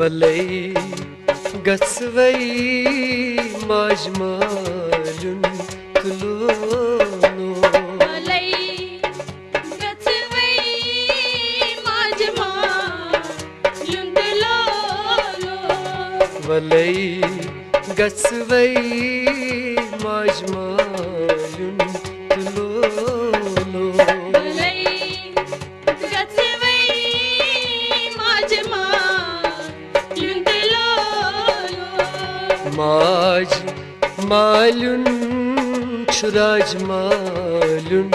Valey gasvay majmalun tuluno Valey gasvay majmalun tuluno Valey gasvay majmalun tuluno Valey gasvay majmalun tuluno Maj malun çıraj malun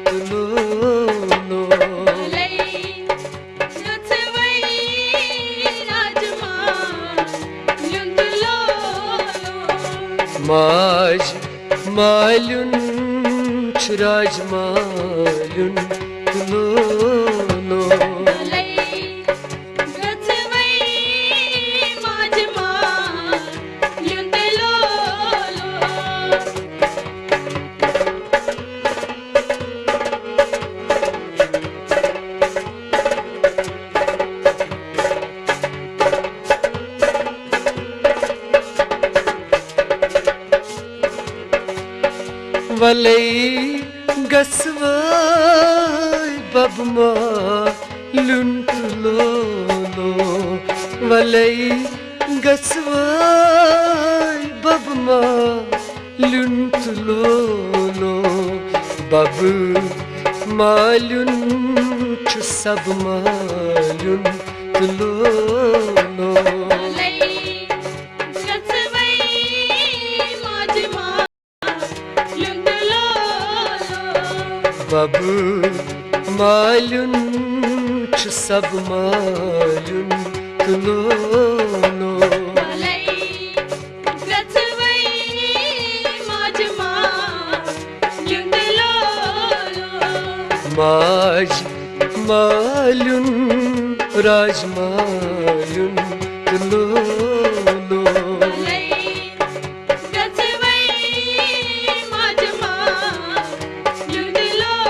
tuluno Valey gasvay majmalun tuluno Maj malun çıraj malun tuluno Valey gasvay majmalun tuluno Valey gasvay babma luntulolo Valey gasvay babma luntulolo Bab malun çu sab malun tulolo Valey gasvay majmalun tuluno Bab malun çu sab malun tuluno Valey gasvay majmalun tuluno Maj malun raj malun tuluno Valey gasvay majmalun tuluno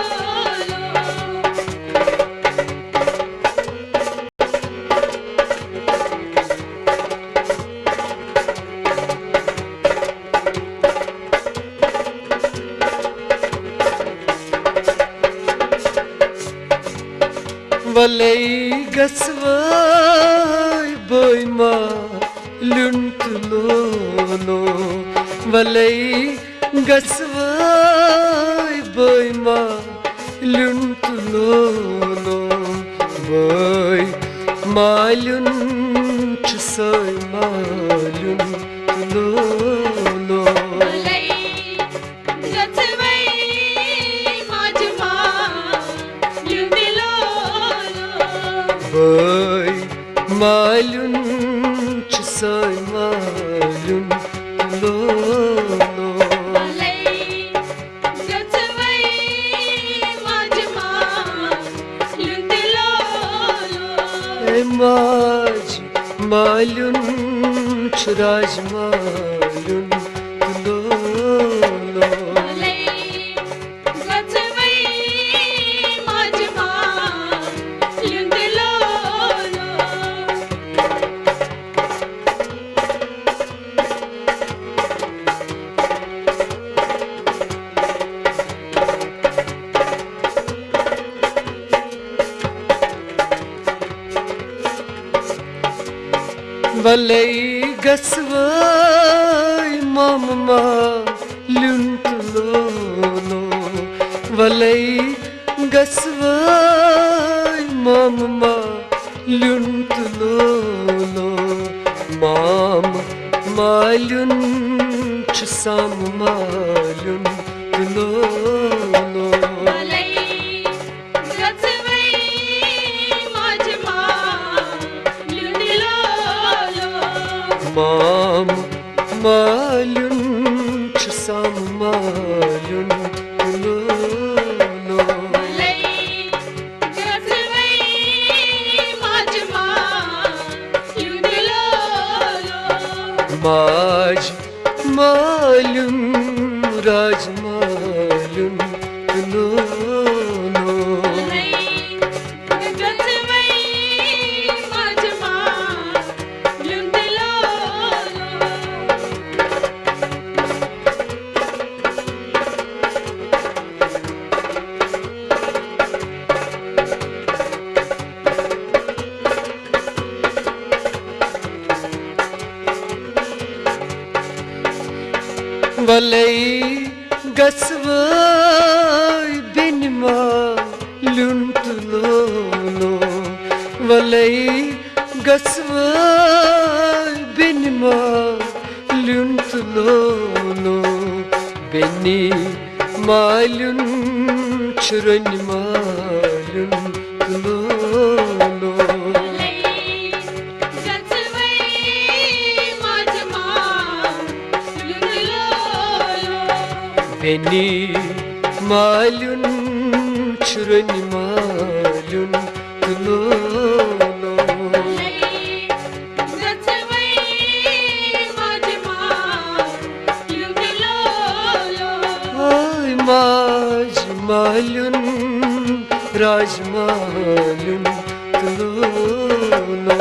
Valey gasvay boyma luntuluno Valey gasvay boyma luntuluno Boy malun çusoy malun tuluno Valey gasvay majmalun tuluno Boy malun çusoy malun tuluno Valey gasvay majmalun tuluno Maj malun çıraj malun tuluno Valey gasvay majmalun tuluno Valey gasvay mamma luntuluno Valey gasvay mamma luntuluno Mam malun çısam malun tuluno Valey gasvay majmalun tuluno Mam malun çısam malun tuluno Valey gasvay majmalun tuluno Maj malun raj malun tuluno Valey gasvay Valai gasvai binma luntlono Valai gasvai binma luntlono Beni malun çırın malun tlono Beni malun çırın malun tlono Ay maj malun raj malun tlono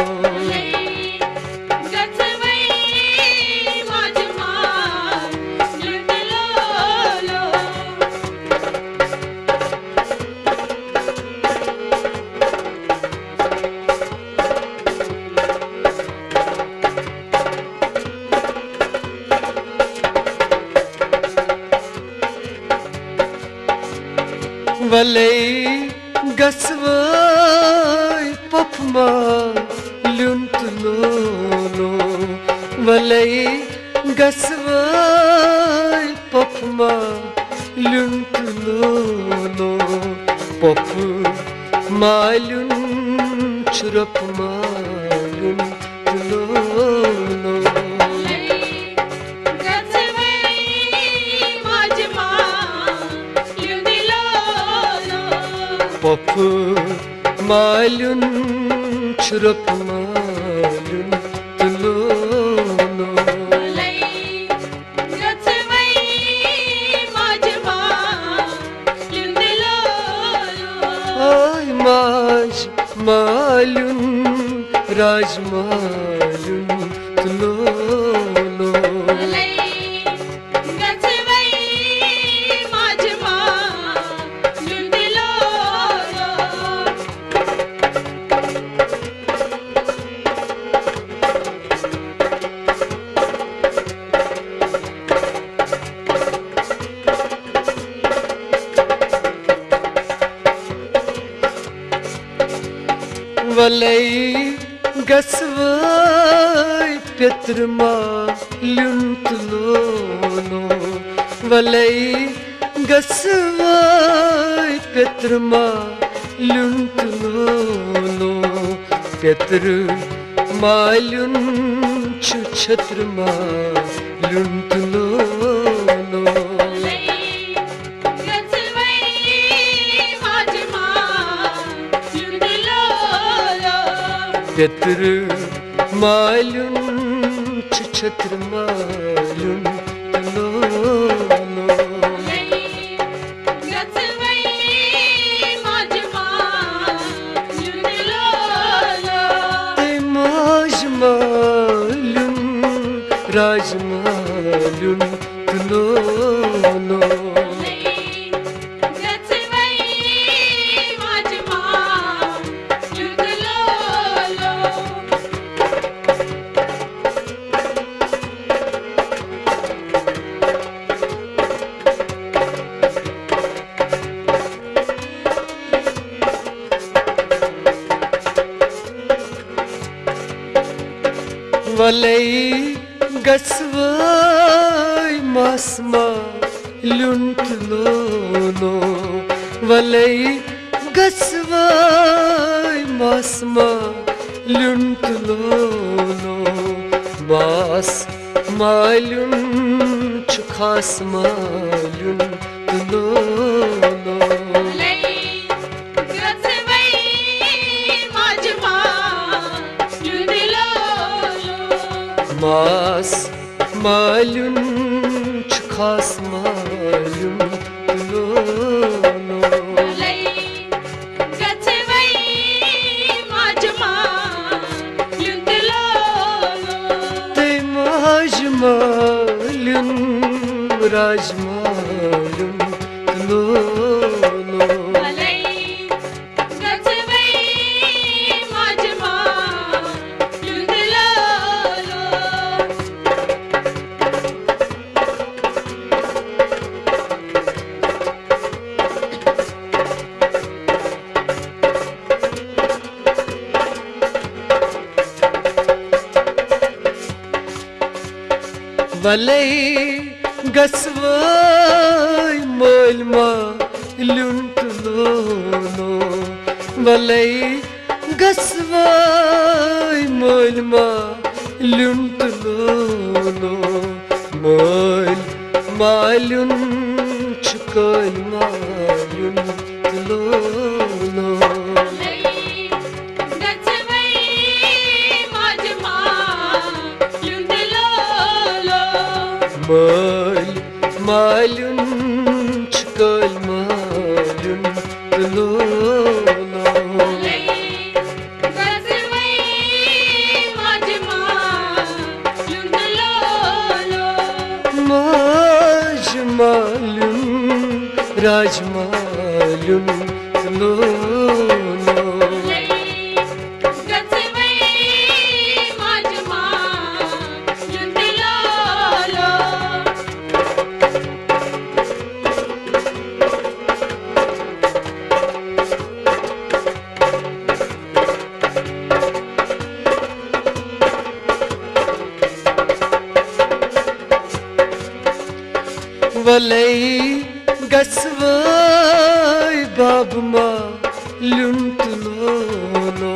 Valai gasvai papma luntlono Valai gasvai papma luntlono Pop malun çırap malun tlono Pop malun çırap malun tlono Ay maj malun raj malun tlono Valai gasvai petrma luntlono Valai gasvai petrma luntlono Petr malun çuçatr malun tlono Petr malun çuçatr malun tlono Te maj malun raj malun tlono Valai gasvai masma luntlono Valai gasvai masma luntlono Mas malun çukhas malun tlono Mas malun çukhas malun tlono Te maj malun raj malun tlono Valay gasvay molma luntlono Valay gasvay molma luntlono Mol malun chukal malun tlono Mal malun chukal malun tlono Majmalun rajmalun tlono Valay gasvay babma luntlono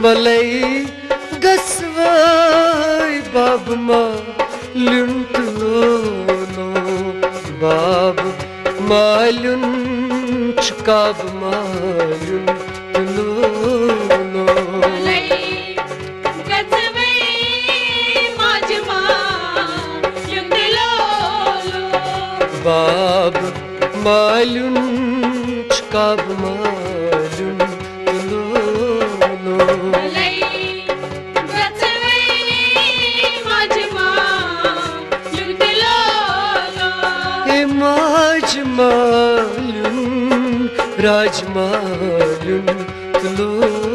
Valay gasvay babma luntlono Bab malun chukab malun tlono Bab malun chukab malun tlono Majmalun rajmalun tlono